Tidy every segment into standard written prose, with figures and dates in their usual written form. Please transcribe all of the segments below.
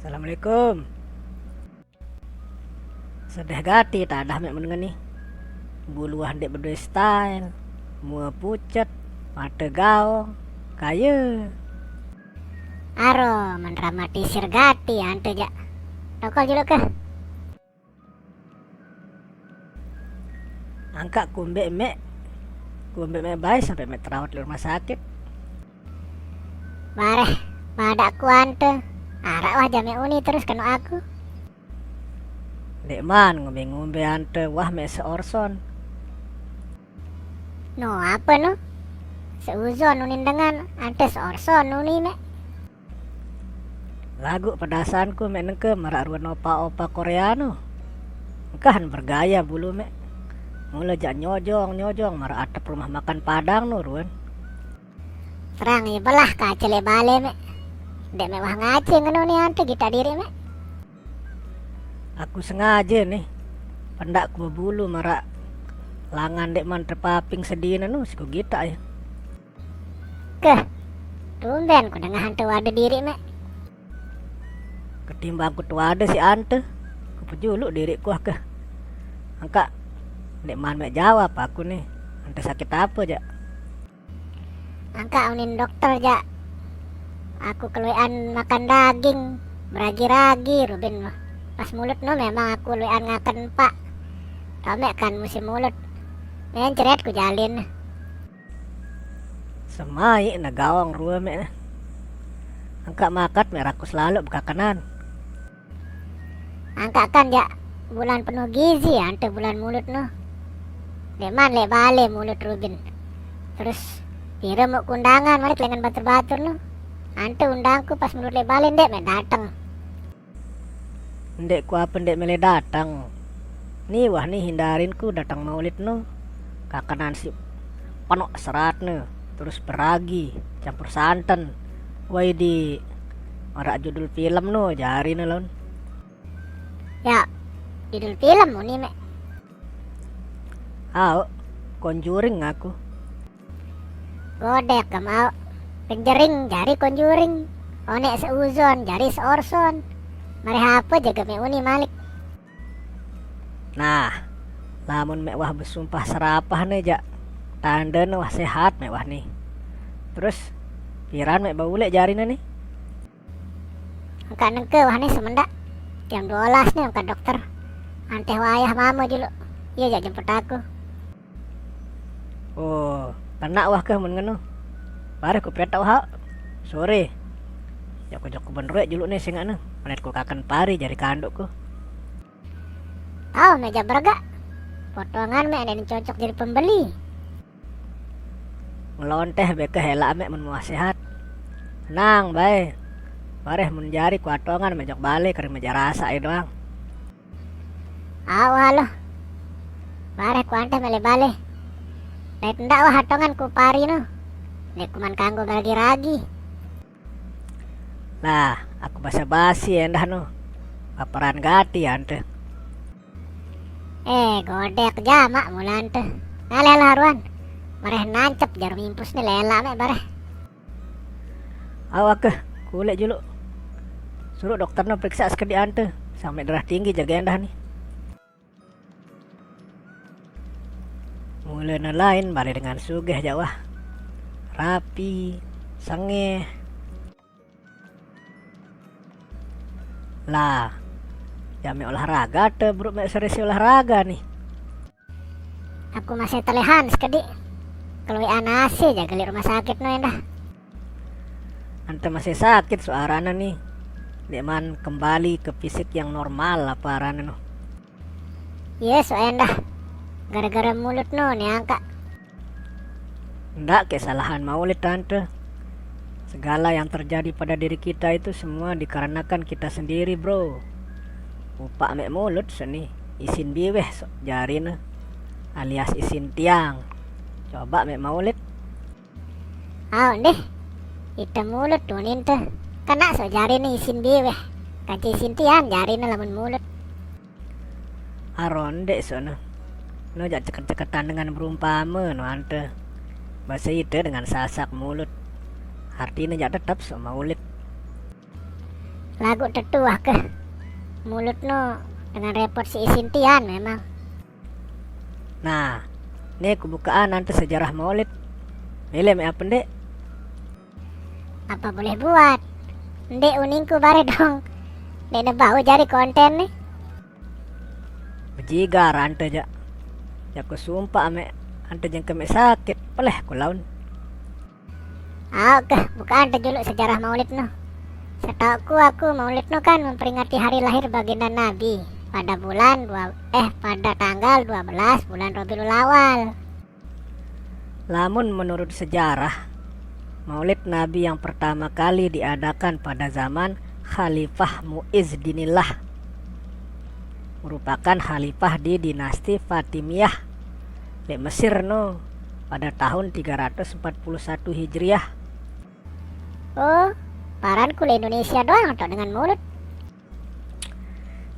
Assalamualaikum. Sedih gati tak ada mek menengen ni. Bulu handek berdua style. Mua pucat, mata gaong, kaya. Aro mendramatisir gati ante jak. Tokol juluk ke? Angkat kumbek mek. Kumbek mek baik sampai mek terawat di rumah sakit. Bareh, padaku ante. Arak wah jame uni terus kena aku. Dek man ngombe-ngombe ante wah mek seorson. No apa no? Seuzon unin dengan ante seorson uni mek. Lagu pedasanku mek nengke marak ruan opa-opa Koreano. Engkahan bergaya bulu mek. Mula jak nyojong marak atap rumah makan Padang no ruan. Terang belah kacele bale mek. Dek mek wah ngace ngono ni ante kita diri mek. Aku sengaja nih. Pendak ku bulu marak langan dek man terpaping sedina nu siku gita ya. Keh. Tumben ku dengar hantu ada diri mek. Ketimbang ku tua ada si ante. Ku pejuluk diriku ke. Angka dek man mek jawab aku nih. Ante sakit apa jak? Angka unin dokter jak. Aku keluian makan daging, beragi-ragi Ruben mah. Pas mulut no memang aku luian ngakan pak. Tomek kan musim mulut. Menceret ku jalin. Semai na gawang rua mek. Angka makat meraku selalu buka kanan. Angka kan jak bulan penuh gizi ante bulan mulut no. Leman le bale mulut Ruben. Terus pira mau kundangan marik lengan batur-batur no. Ante undangku pas mulut le bale ndek mek datang. Ndek ku apa ndek mele datang. Nih wah nih hindarin ku datang maulid no. Kakanan si penuh serat no. Terus beragi campur santan. Wai di marak judul film no jari no lon. Ya, judul film uni mek. Au, Conjuring aku. Godek gak mau. Penjering jari conjuring. Onek seuzon jari seorson. Mari apa jaga mek uni malik. Nah, lamun mek wah bersumpah serapah nih jak. Tanda wah sehat mek wah nih. Terus piran mek baulek jarina nih. Angka nengke wah nih semendak. Jam 12 nih angka dokter. Anteh wayah mama dulu. Iya jak jemput aku. Oh, kena wah ke mun ngenu. Bare ku peta wah. Sore. Ya ku jok ben rek juluk nih sing anu. Manet ku kaken pari jari kandukku. Tahu meja bergak. Potongan mek ada yang cocok jadi pembeli. Ngelonteh beke helak mek mun muah sehat. Nang bae. Bareh mun jari ku atongan mejok bale keur meja rasa doang. Aw halo. Bareh ku anteh mele bale. Nek ndak wah hatongan ku pari no. Nek kuman kanggo ragi-ragi. Lah, aku basa-basi endah no. Paparan gati ante. Godek jamak mulan tuh. Ngalela haruan. Mareh nancep jarum impus nih lela mek bareh. Awak ke kulek juluk. Suruh dokter no periksa sekedi ante. Sampai darah tinggi jaga endah nih. Mulai lain balik dengan sugih jawah. Rapi, sengeh. Lah, jami olahraga te bro mek serisi olahraga nih. Aku masih telehan sekedi. Kalau anase jaga li rumah sakit no endah. Ante masih sakit suarana nih. Deman kembali ke fisik yang normal apa arana no. Yes so endah. Gara-gara mulut no nih angka. Ndak kesalahan maulid tante. Segala yang terjadi pada diri kita itu semua dikarenakan kita sendiri bro. Upak mek mulut seni isin biweh so, jarina alias isin tiang. Coba mek maulid. Aw deh. Ita mulut tunin tuh. Kena so jari nih isin biweh. Kaci isin tian jari nih lamun mulut. Aron dek sono. No jak ceket-ceketan dengan berumpama no ante. Bahasa itu dengan sasak mulut. Artinya jak tetap so maulid. lagu tetuah ke mulut no dengan repot si Isintian memang. Nah, ini kebukaan nanti sejarah maulid. Milih me apa ndek? Apa boleh buat? Ndek uningku bare dong. Ndek nebau jari konten nih. Bejigar ante ja. Ya ku sumpah ame ante jeng keme sakit. Peleh ku laun. Oke, bukan juluk sejarah maulid no. Setauku aku maulid no kan memperingati hari lahir baginda Nabi pada pada tanggal 12 bulan Rabiul Awal. Lamun menurut sejarah, maulid Nabi yang pertama kali diadakan pada zaman Khalifah Mu'izdinillah, merupakan khalifah di dinasti Fatimiyah di Mesir no pada tahun 341 Hijriah. Oh, paranku di Indonesia doang atau dengan mulut.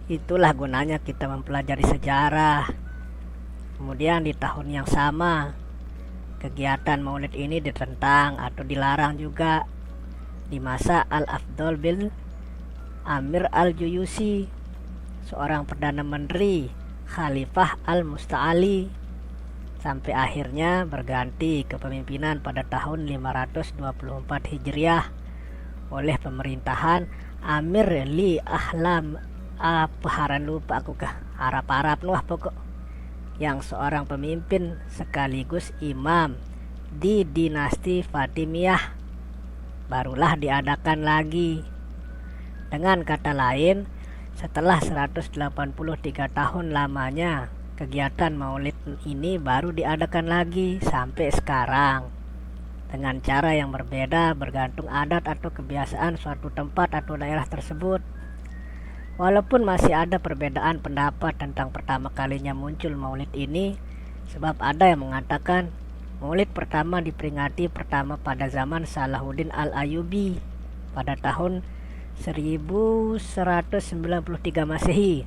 Itulah gunanya kita mempelajari sejarah. Kemudian di tahun yang sama kegiatan maulid ini ditentang atau dilarang juga di masa Al-Afdal bin Amir Al-Juyusi, seorang perdana menteri Khalifah Al-Musta'ali, sampai akhirnya berganti kepemimpinan pada tahun 524 Hijriah oleh pemerintahan Amir Li Ahlam haran lupa aku kah Arab nuh pokok, yang seorang pemimpin sekaligus imam di dinasti Fatimiyah. Barulah diadakan lagi. Dengan kata lain, setelah 183 tahun lamanya kegiatan maulid ini baru diadakan lagi sampai sekarang, dengan cara yang berbeda bergantung adat atau kebiasaan suatu tempat atau daerah tersebut. Walaupun masih ada perbedaan pendapat tentang pertama kalinya muncul maulid ini, sebab ada yang mengatakan maulid pertama diperingati pertama pada zaman Salahuddin Al-Ayyubi pada tahun 1193 Masehi,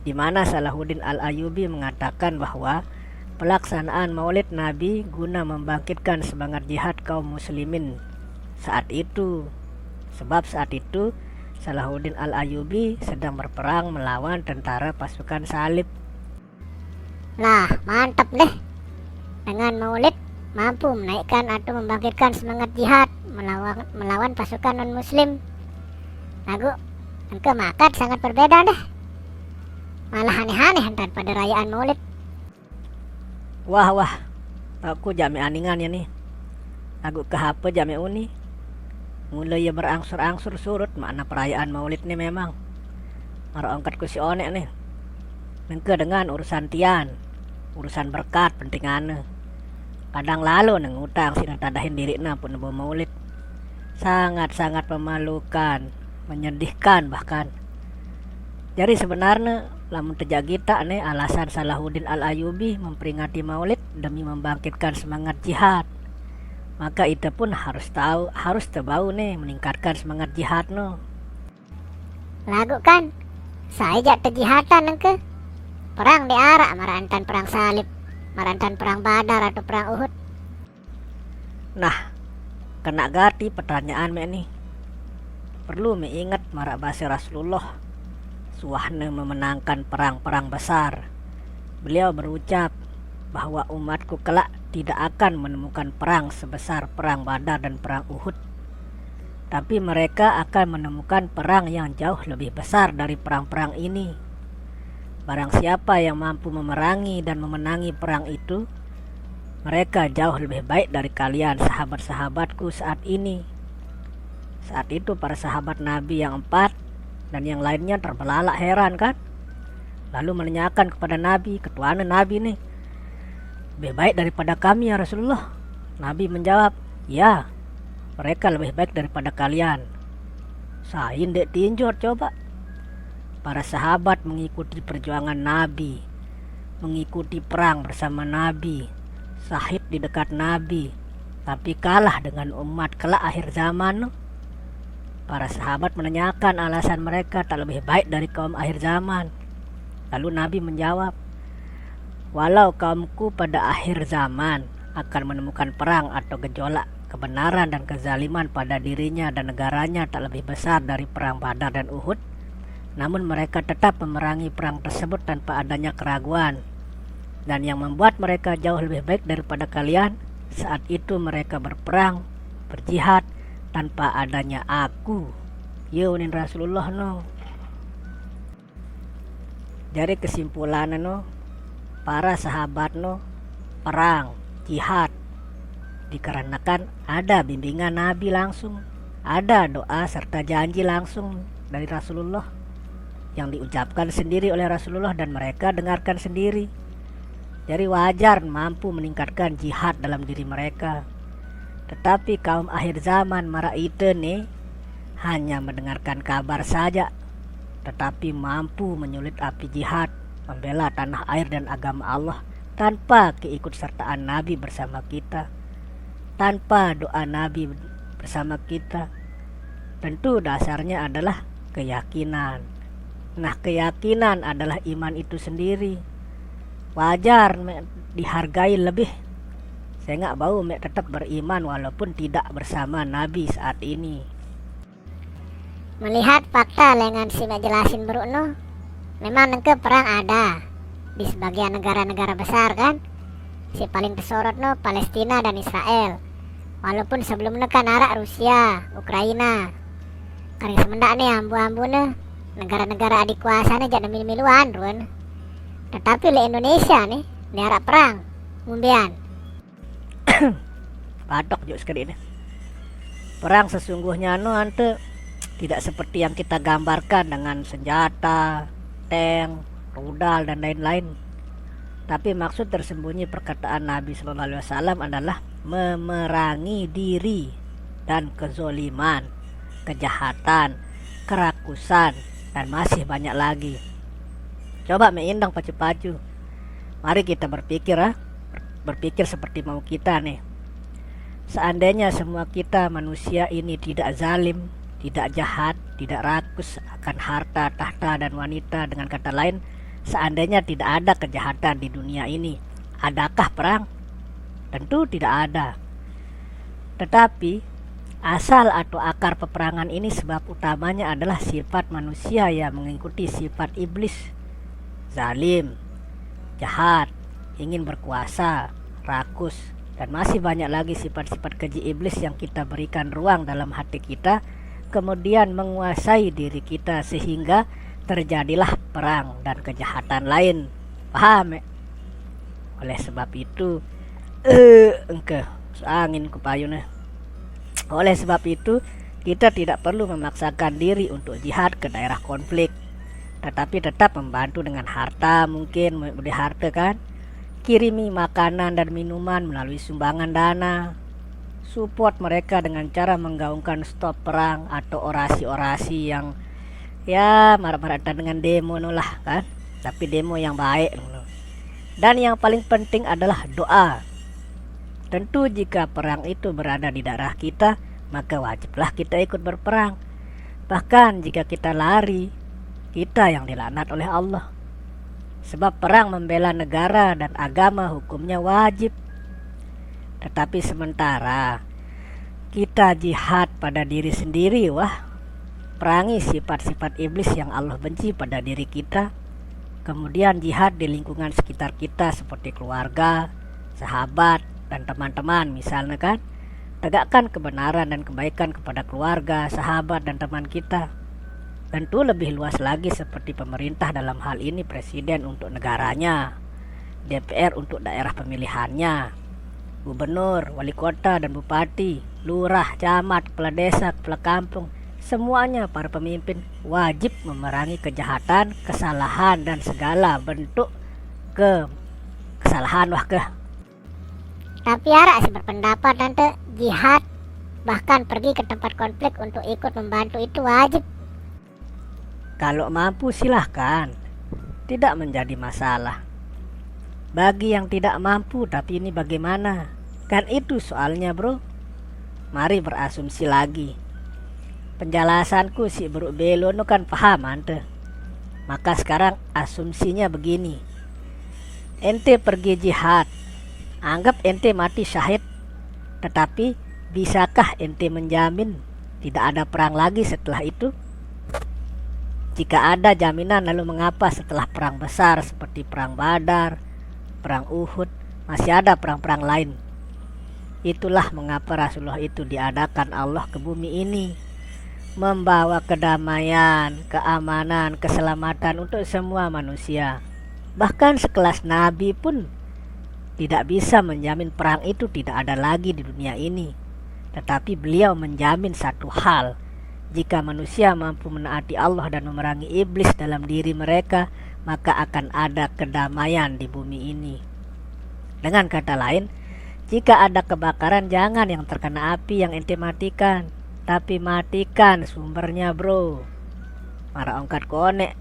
di mana Salahuddin Al-Ayyubi mengatakan bahwa pelaksanaan maulid Nabi guna membangkitkan semangat jihad kaum muslimin saat itu. Sebab saat itu Salahuddin Al-Ayyubi sedang berperang melawan tentara pasukan salib. Lah, mantap deh. Dengan maulid mampu menaikkan atau membangkitkan semangat jihad melawan pasukan non-muslim. Lagu, engke makan sangat berbeda deh. Malah aneh-aneh daripada rayaan maulid. Wah, aku jame aningan ya nih. Lagu ke HP jame uni. Mulai ya berangsur-angsur surut makna perayaan maulid nih memang. Mara angkat ku si onek nih. Nengke dengan urusan tian, urusan berkat pentingane. Kadang lalu neng utang sih tadahin diri na pun nemu maulid. Sangat-sangat memalukan, menyedihkan bahkan. Jadi sebenarnya lamun tejagita nih alasan Salahuddin Al-Ayyubi memperingati maulid demi membangkitkan semangat jihad. Maka itu pun harus tahu nih meningkatkan semangat jihad no. Lagu kan, saya jatuh jihatan nengke. Perang di Arak, marantan perang salib, marantan perang Badar atau perang Uhud. Nah, kena gati pertanyaan me nih. Perlu mengingat marak basi Rasulullah suahne memenangkan perang-perang besar. Beliau berucap bahwa umatku kelak tidak akan menemukan perang sebesar perang Badar dan perang Uhud, tapi mereka akan menemukan perang yang jauh lebih besar dari perang-perang ini. Barang siapa yang mampu memerangi dan memenangi perang itu, mereka jauh lebih baik dari kalian sahabat-sahabatku saat ini. Saat itu para sahabat Nabi yang 4 dan yang lainnya terbelalak heran kan, lalu menanyakan kepada Nabi, ketuaan Nabi nih, lebih baik daripada kami ya Rasulullah. Nabi menjawab, ya, mereka lebih baik daripada kalian. Sain dek tinjot coba. Para sahabat mengikuti perjuangan Nabi, mengikuti perang bersama Nabi, syahid di dekat Nabi, tapi kalah dengan umat kelak akhir zaman. Para sahabat menanyakan alasan mereka tak lebih baik dari kaum akhir zaman. Lalu Nabi menjawab, walau kaumku pada akhir zaman akan menemukan perang atau gejolak kebenaran dan kezaliman pada dirinya dan negaranya tak lebih besar dari perang Badar dan Uhud, namun mereka tetap memerangi perang tersebut tanpa adanya keraguan. Dan yang membuat mereka jauh lebih baik daripada kalian, saat itu mereka berperang, berjihad tanpa adanya aku. Yunin Rasulullah no. Dari kesimpulan no, para sahabat no perang, jihad dikarenakan ada bimbingan Nabi langsung, ada doa serta janji langsung dari Rasulullah yang diucapkan sendiri oleh Rasulullah dan mereka dengarkan sendiri. Jadi wajar mampu meningkatkan jihad dalam diri mereka. Tetapi kaum akhir zaman maraite nih hanya mendengarkan kabar saja, tetapi mampu menyulit api jihad, membela tanah air dan agama Allah tanpa keikutsertaan Nabi bersama kita, tanpa doa Nabi bersama kita. Tentu dasarnya adalah keyakinan. Nah, keyakinan adalah iman itu sendiri. Wajar dihargai lebih. Saya nggak bau tetap beriman walaupun tidak bersama Nabi saat ini. Melihat fakta lengan si jelasin bro no, memang nengke perang ada di sebagian negara-negara besar kan. Si paling kesorot no Palestina dan Israel. Walaupun sebelum nekan arak Rusia, Ukraina. Karena semendak nih ambu-ambu nih negara-negara adik kuasa nih jangan milu-miluan Run. Tetapi le Indonesia nih diharap perang Mumbian. Patok juga sekali ini. Perang sesungguhnya no ante tidak seperti yang kita gambarkan dengan senjata, tank, rudal dan lain-lain. Tapi maksud tersembunyi perkataan Nabi Sallallahu Alaihi Wasallam adalah memerangi diri dan kezoliman, kejahatan, kerakusan dan masih banyak lagi. Coba meindang pacu-pacu. Mari kita berpikir berpikir seperti mau kita nih. Seandainya semua kita manusia ini tidak zalim, tidak jahat, tidak rakus akan harta, tahta dan wanita, dengan kata lain, seandainya tidak ada kejahatan di dunia ini, adakah perang? Tentu tidak ada. Tetapi asal atau akar peperangan ini sebab utamanya adalah sifat manusia yang mengikuti sifat iblis, zalim, jahat, ingin berkuasa, rakus, dan masih banyak lagi sifat-sifat keji iblis yang kita berikan ruang dalam hati kita, kemudian menguasai diri kita sehingga terjadilah perang dan kejahatan lain. Paham? Oleh sebab itu engke angin kupayune. Oleh sebab itu kita tidak perlu memaksakan diri untuk jihad ke daerah konflik, tetapi tetap membantu dengan harta, mungkin beri harta kan, kirimi makanan dan minuman melalui sumbangan dana, support mereka dengan cara menggaungkan stop perang atau orasi-orasi yang ya marah-marah dengan demo lah kan, tapi demo yang baik. Dan yang paling penting adalah doa. Tentu jika perang itu berada di daerah kita, maka wajiblah kita ikut berperang. Bahkan jika kita lari, kita yang dilaknat oleh Allah. Sebab perang membela negara dan agama hukumnya wajib. Tetapi sementara kita jihad pada diri sendiri, perangi sifat-sifat iblis yang Allah benci pada diri kita. Kemudian jihad di lingkungan sekitar kita seperti keluarga, sahabat, dan teman-teman misalnya kan. Tegakkan kebenaran dan kebaikan kepada keluarga, sahabat, dan teman kita. Tentu lebih luas lagi seperti pemerintah dalam hal ini presiden untuk negaranya, DPR untuk daerah pemilihannya, gubernur, wali kota dan bupati, lurah, camat, kepala desa, kepala kampung, semuanya para pemimpin wajib memerangi kejahatan, kesalahan dan segala bentuk kesalahan Tapi Ara sih berpendapat tante jihad bahkan pergi ke tempat konflik untuk ikut membantu itu wajib. Kalau mampu silahkan, tidak menjadi masalah. Bagi yang tidak mampu tapi ini bagaimana? Kan itu soalnya bro. Mari berasumsi lagi. Penjelasanku si Bro Belo nu kan paham ante. Maka sekarang asumsinya begini. Ente pergi jihad, anggap ente mati syahid, tetapi Bisakah ente menjamin tidak ada perang lagi setelah itu? Jika ada jaminan, lalu mengapa setelah perang besar seperti perang Badar, perang Uhud, masih ada perang-perang lain? Itulah mengapa Rasulullah itu diadakan Allah ke bumi ini, membawa kedamaian, keamanan, keselamatan untuk semua manusia. Bahkan sekelas Nabi pun tidak bisa menjamin perang itu tidak ada lagi di dunia ini. Tetapi beliau menjamin satu hal: jika manusia mampu menaati Allah dan memerangi iblis dalam diri mereka, maka akan ada kedamaian di bumi ini. Dengan kata lain, jika ada kebakaran, jangan yang terkena api yang ente matikan, tapi matikan sumbernya, bro. Para ongkat konek,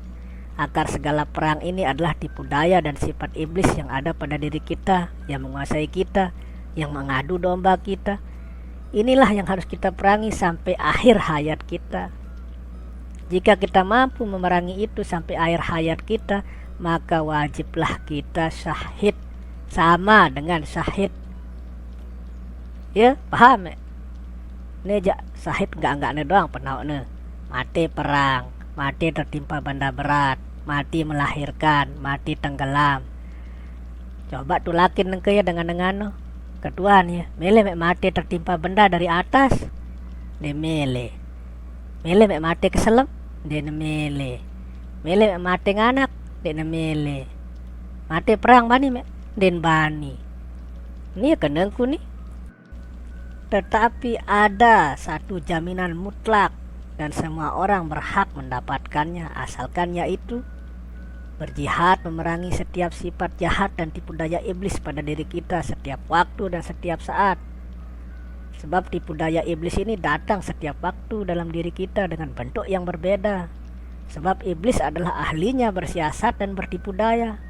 akar segala perang ini adalah tipu daya dan sifat iblis yang ada pada diri kita, yang menguasai kita, yang mengadu domba kita. Inilah yang harus kita perangi sampai akhir hayat kita. Jika kita mampu memerangi itu sampai akhir hayat kita, maka wajiblah kita syahid, sama dengan syahid. Ya, paham ya? Ini aja syahid enggak doang penauknya. Mati perang, mati tertimpa benda berat, mati melahirkan, mati tenggelam. Coba tulakin nengke ya dengan ketuan ya, mele mek mati tertimpa benda dari atas, dia mele mek mati keselem, dia mele mek mati nganak, dia mele mati perang bani mek, den bani. Ini kenengku nih. Tetapi ada satu jaminan mutlak dan semua orang berhak mendapatkannya, asalkan yaitu berjihad memerangi setiap sifat jahat dan tipu daya iblis pada diri kita setiap waktu dan setiap saat. Sebab tipu daya iblis ini datang setiap waktu dalam diri kita dengan bentuk yang berbeda. Sebab iblis adalah ahlinya bersiasat dan bertipu daya.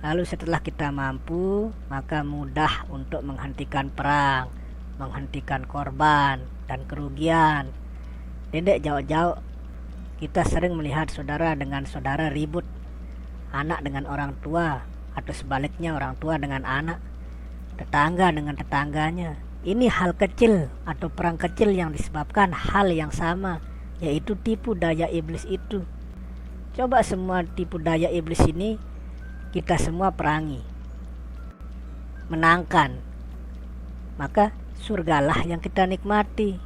Lalu setelah kita mampu, maka mudah untuk menghentikan perang, menghentikan korban dan kerugian. Tidak jauh-jauh kita sering melihat saudara dengan saudara ribut, anak dengan orang tua, atau sebaliknya orang tua dengan anak, tetangga dengan tetangganya. Ini hal kecil atau perang kecil yang disebabkan hal yang sama, yaitu tipu daya iblis itu. Coba semua tipu daya iblis ini kita semua perangi, menangkan, maka surgalah yang kita nikmati.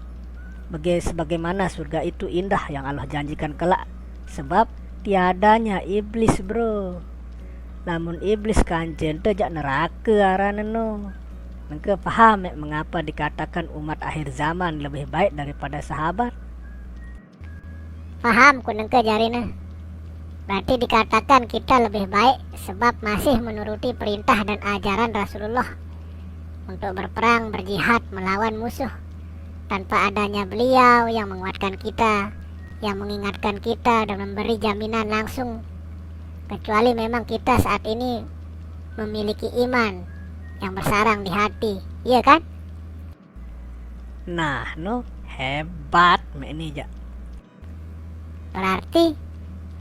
Sebagaimana surga itu indah yang Allah janjikan kelak, sebab tiadanya iblis, bro. Namun iblis kanjen tejak neraka araneno. Mengke paham mengapa dikatakan umat akhir zaman lebih baik daripada sahabat? Paham ku nengke jarina. Berarti dikatakan kita lebih baik sebab masih menuruti perintah dan ajaran Rasulullah untuk berperang, berjihad, melawan musuh. Tanpa adanya beliau yang menguatkan kita, yang mengingatkan kita dan memberi jaminan langsung. Kecuali memang kita saat ini memiliki iman yang bersarang di hati, iya kan? Nah, hebat ini ja. Berarti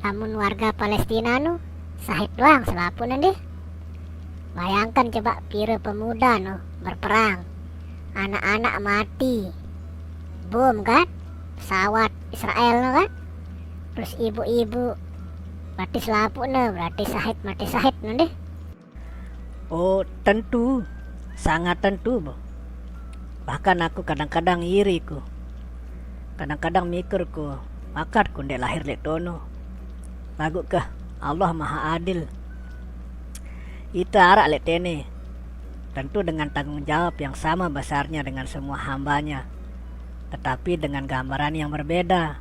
namun warga Palestina sahid doang selapunan deh. Bayangkan coba pira pemuda berperang, anak-anak mati, bom kan, pesawat Israel kan, terus ibu-ibu berarti selapu berarti sahid mati sahid deh. Oh tentu, sangat tentu. Bahkan aku kadang-kadang iri ku, kadang-kadang mikir ku, makat ku ndek lahir lek tono. Lagu kah Allah maha adil. Ita arak lek tene, tentu dengan tanggung jawab yang sama besarnya dengan semua hambanya, tetapi dengan gambaran yang berbeda.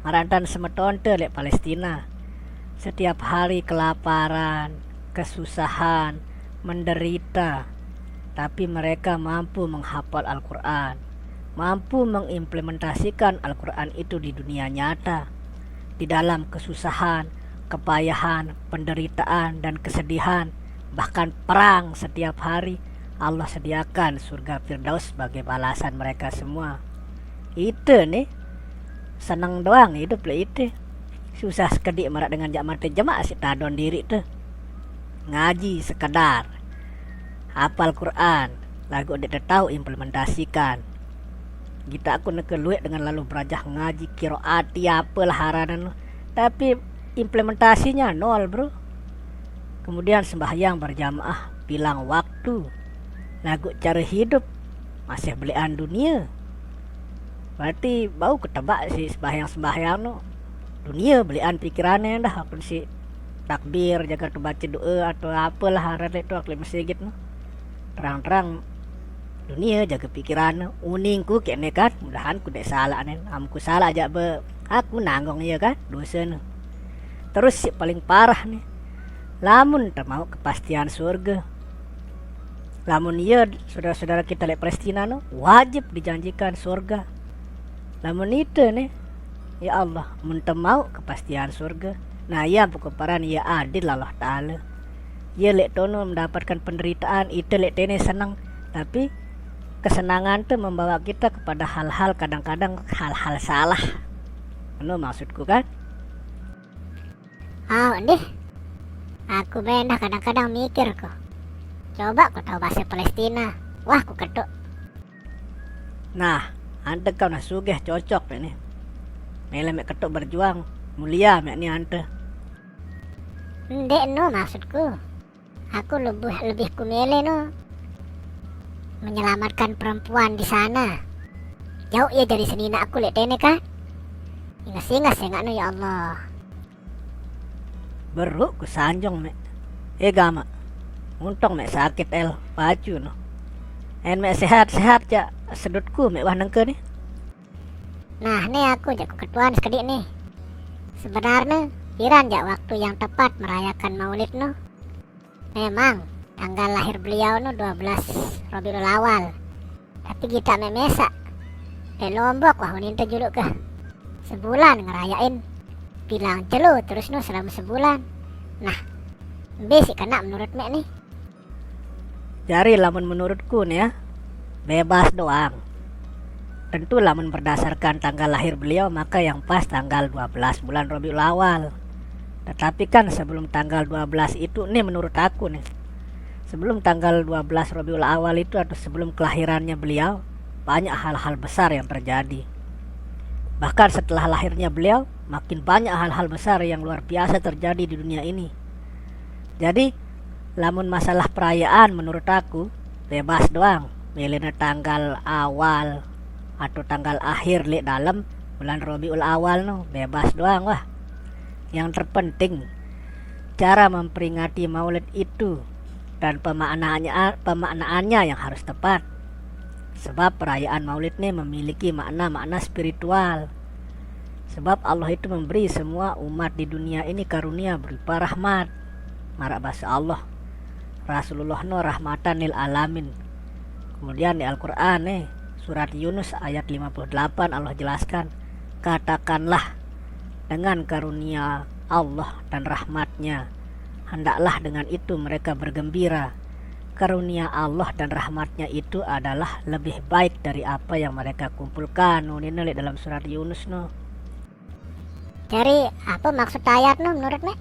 Marantan semetonte lek Palestina, setiap hari kelaparan, kesusahan, menderita, tapi mereka mampu menghafal Al-Quran, mampu mengimplementasikan Al-Quran itu di dunia nyata. Di dalam kesusahan, kepayahan, penderitaan, dan kesedihan, bahkan perang setiap hari, Allah sediakan surga Firdaus sebagai balasan mereka semua. Itu nih, senang doang hidup lah itu. Susah sekedik merak dengan jak mati jemaah si tadon diri tuh. Ngaji sekedar, hafal Quran, lagu dek tahu implementasikan. Kita aku nak keluar dengan lalu berajah ngaji kiroati apalah haranan, tapi implementasinya nol bro. Kemudian sembahyang berjamaah bilang waktu, lagu cara hidup masih belian dunia. Berarti bau ketebak si sembahyang no dunia belian pikirannya dah. Aku si takbir jaga tu baca doa atau apalah haranan itu aku masjid no, terang-terang dunia jaga pikiran uningku kene kan, mudahan ku dek salah nen, amku salah aja be aku nanggung ya kan dosa no. Terus si paling parah nih, lamun tak mau kepastian surga, lamun iya saudara-saudara kita lek Palestina no wajib dijanjikan surga. Lamun itu nih, ya Allah mun tak mau kepastian surga, nah ya bukaparan ya adil Allah Ta'ala. Ya lek tono mendapatkan penderitaan itu lek tene senang, tapi kesenangan tuh membawa kita kepada hal-hal kadang-kadang hal-hal salah. Anu maksudku kan? Oh deh, aku benar kadang-kadang mikir kok. Coba kau tahu bahasa Palestina, wah ku ketuk. Nah, ante kau nah sugeh cocok nih. Mele mek ketuk berjuang, mulia mek ni ante. Ndek no maksudku. Aku lebih kumele no. Menyelamatkan perempuan di sana. Jauh ya dari senina aku lihat tene kan. Ingas-ingas ya nggak no ya Allah. Beruk ku sanjong mek. Gama. Untung mek sakit el pacu no. En mek sehat-sehat ja sedutku mek wah nengke nih. Nah nih aku jago ketuaan sekedik nih. Sebenarnya piran ja waktu yang tepat merayakan maulid no. Memang tanggal lahir beliau no 12 Rabiul Awal. Tapi kita memesak di Lombok wah uninta juluk ke sebulan ngerayain bilang jelu terus no selama sebulan. Nah basic kena menurut mek nih. Jari lamun menurutku nih ya, bebas doang. Tentu lamun berdasarkan tanggal lahir beliau maka yang pas tanggal 12 bulan Rabiul Awal. Tetapi kan sebelum tanggal 12 itu nih menurut aku nih, sebelum tanggal 12 Rabiul Awal itu atau sebelum kelahirannya beliau, banyak hal-hal besar yang terjadi. Bahkan setelah lahirnya beliau, makin banyak hal-hal besar yang luar biasa terjadi di dunia ini. Jadi, lamun masalah perayaan menurut aku, bebas doang. Milihnya tanggal awal atau tanggal akhir li dalam bulan Rabiul Awal no, bebas doang wah. Yang terpenting, cara memperingati maulid itu dan pemaknaannya yang harus tepat. Sebab perayaan maulid ini memiliki makna-makna spiritual. Sebab Allah itu memberi semua umat di dunia ini karunia berupa rahmat. Marak bahasa Allah, Rasulullah no rahmatan lil alamin. Kemudian di Al-Quran surat Yunus ayat 58 Allah jelaskan, katakanlah dengan karunia Allah dan rahmatnya, hendaklah dengan itu mereka bergembira. Karunia Allah dan rahmatnya itu adalah lebih baik dari apa yang mereka kumpulkan. Ini dalam surat Yunus no. Jadi apa maksud ayat no menurut mek?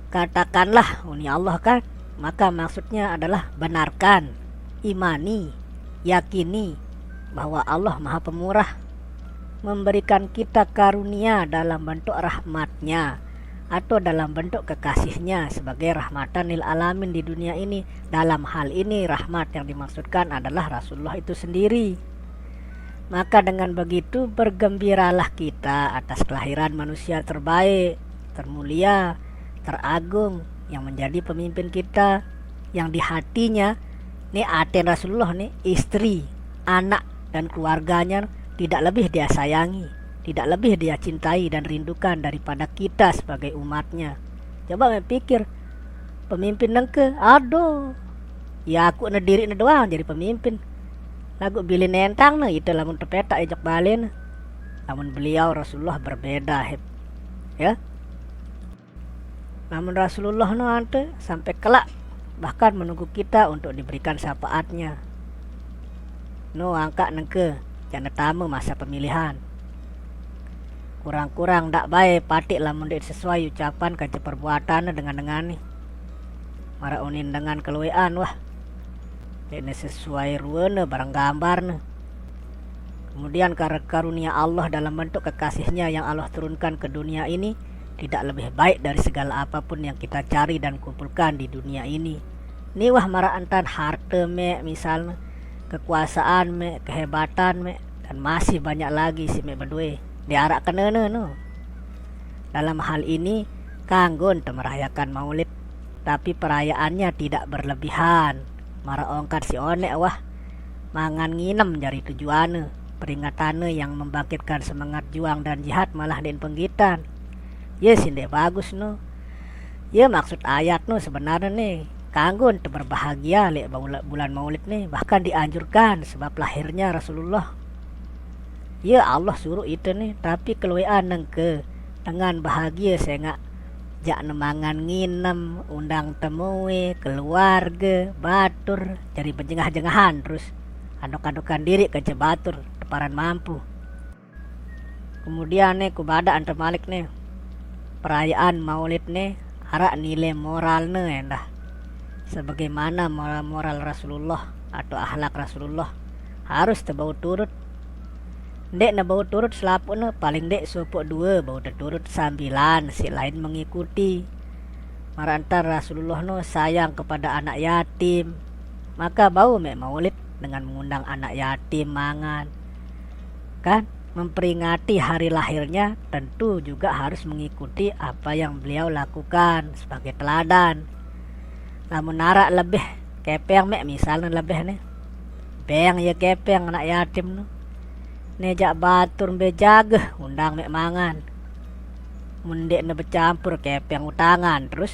Katakanlah uni Allah kan, maka maksudnya adalah benarkan, imani, yakini bahwa Allah Maha Pemurah, memberikan kita karunia dalam bentuk rahmatnya atau dalam bentuk kekasihnya sebagai rahmatan lil alamin di dunia ini. Dalam hal ini rahmat yang dimaksudkan adalah Rasulullah itu sendiri. Maka dengan begitu bergembiralah kita atas kelahiran manusia terbaik, termulia, teragung yang menjadi pemimpin kita, yang di hatinya nih aten Rasulullah nih istri, anak dan keluarganya tidak lebih dia sayangi, tidak lebih dia cintai dan rindukan daripada kita sebagai umatnya. Coba pikir, pemimpin nengke, aduh, ya aku diri doang jadi pemimpin. Lagu bilin nentang nah itu lamun tepeta ejak balen. Namun beliau Rasulullah berbeda ya. Namun Rasulullah no ante sampai kelak bahkan menunggu kita untuk diberikan syafaatnya. No angka nengke jana tamu masa pemilihan. Kurang-kurang dak baik patik lamun dik sesuai ucapan kaca perbuatan dengan nih. Mara unin dengan keluean wah. Dek sesuai ruana barang gambarna. Kemudian karunia Allah dalam bentuk kekasihnya yang Allah turunkan ke dunia ini tidak lebih baik dari segala apapun yang kita cari dan kumpulkan di dunia ini. Ini wah maraantan harta me misalnya, kekuasaan me, kehebatan me, dan masih banyak lagi si me berdua diarak kenana no. Dalam hal ini kanggon merayakan maulid, tapi perayaannya tidak berlebihan. Mara ongkat si onek wah mangan nginem jari tujuannya, peringatannya yang membangkitkan semangat juang dan jihad malah den penggitan. Ya sinde bagus no. Ya maksud ayat no sebenarnya nih kanggon berbahagia lek bulan maulid nih, bahkan dianjurkan sebab lahirnya Rasulullah. Ya Allah suruh itu nih, tapi keluian nengke dengan bahagia saya nggak jak nemangan nginem, undang temui keluarga, batur, cari penjengah-jengahan terus adok-adokan diri ke batur teparan mampu. Kemudian nih kubada antar malik nih perayaan maulid nih arak nilai moralnya endah sebagaimana moral Rasulullah atau akhlak Rasulullah harus terbau turut. Dek na bau turut selapuna paling dek sopok dua bau turut sambilan si lain mengikuti. Marantar Rasulullah no sayang kepada anak yatim, maka bau mek maulid dengan mengundang anak yatim mangan. Kan memperingati hari lahirnya tentu juga harus mengikuti apa yang beliau lakukan sebagai teladan. Namun narak lebih kepeng mek misalnya lebih nih beng ya kepeng anak yatim no. Nejak batur bejaga undang mek mangan. Mundek ne bercampur kepeng utangan terus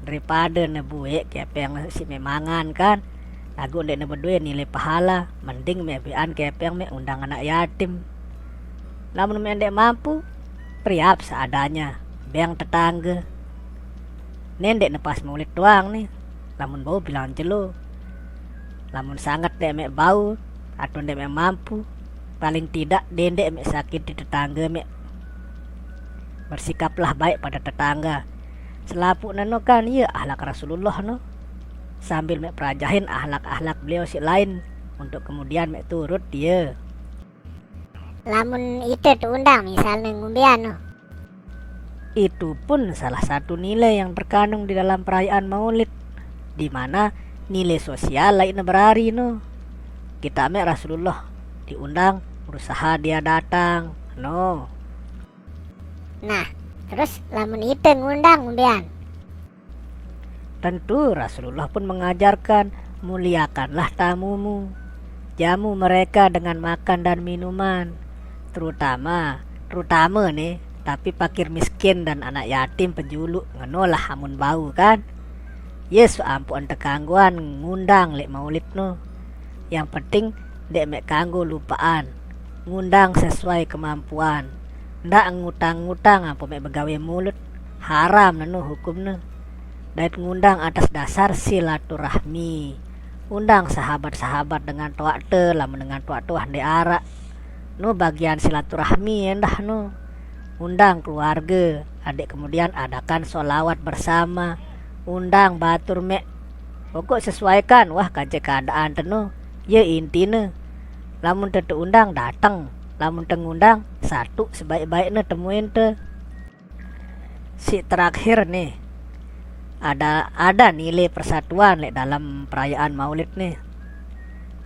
daripada ne buek kepeng si mek mangan kan. Lagu ndek ne berdua nilai pahala mending mek bean kepeng mek undang anak yatim. Namun mek ndek mampu priap seadanya beng tetangga. Nendek ne pas maulid doang nih. Lamun bau bilang jelo. Lamun sangat dek mek bau atau ndek mek mampu paling tidak dendek mek sakit di tetangga mek. Bersikaplah baik pada tetangga. Selapu nano kan iya akhlak Rasulullah no. Sambil mek perajahin akhlak-akhlak beliau si lain untuk kemudian mek turut dia. Lamun itu tuh undang misalnya ngumbian no. Itu pun salah satu nilai yang terkandung di dalam perayaan maulid, di mana nilai sosial lain berari no. Kita mek Rasulullah diundang berusaha dia datang no. Nah terus lamun itu ngundang ngumbian, Tentu Rasulullah pun mengajarkan muliakanlah tamumu, jamu mereka dengan makan dan minuman, terutama nih tapi fakir miskin dan anak yatim penjulu ngenolah amun bau kan. Yes ampun tekangguan ngundang lek maulid no. Yang penting dek mek kanggo lupaan, ngundang sesuai kemampuan, ndak ngutang-ngutang apa mek begawe mulut, haram nanu hukumnya. Dait ngundang atas dasar silaturahmi, undang sahabat-sahabat dengan tuak lamun dengan tuak hande arak nu bagian silaturahmi endah nu. Undang keluarga, adik kemudian adakan sholawat bersama, undang batur mek pokok sesuaikan wah kaje keadaan tenu ya intinya. Lamun tetu undang datang, lamun tengundang satu sebaik-baiknya temuin te. Si terakhir nih ada nilai persatuan lek dalam perayaan maulid nih.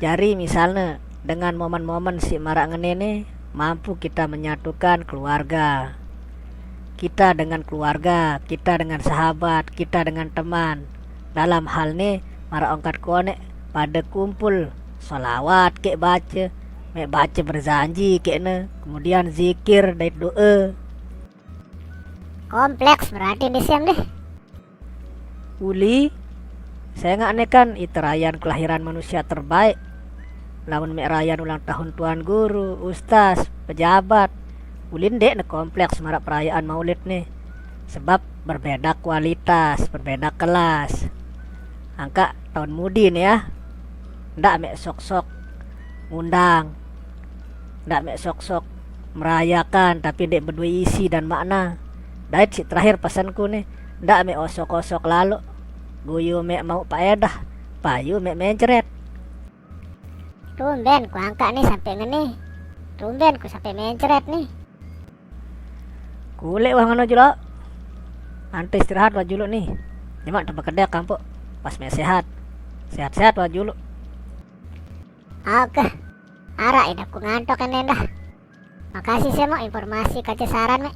Jari misalnya dengan momen-momen si marak ngene nih mampu kita menyatukan keluarga. Kita dengan keluarga, kita dengan sahabat, kita dengan teman. Dalam hal nih marak ongkat konek pada kumpul sholawat kek baca, mek baca berjanji kek ne, kemudian zikir dan doa. kompleks berarti di siang deh. Uli, saya nggak nekan itu rayaan kelahiran manusia terbaik. Lamun mek rayaan ulang tahun tuan guru, ustaz, pejabat, ulin dek ne kompleks marak perayaan maulid nih. Sebab berbeda kualitas, berbeda kelas. Angka tahun mudi nih ya. Ndak mek sok-sok ngundang, ndak mek sok-sok merayakan, tapi dek berdua isi dan makna. Dait si terakhir pesanku nih, ndak mek osok-osok lalu, guyu mek mau paedah, payu mek mencret. Tumben ku angkat nih sampai ngene. Tumben ku sampai mencret nih. Kulik wah ngono julo. Ante istirahat wah julo nih. Nyemak tempat kedek kampuk. Pas mek sehat. Sehat-sehat wah julo. Oke. Ara, aku ngantuk kan dah. Makasih semua informasi kaca saran mek.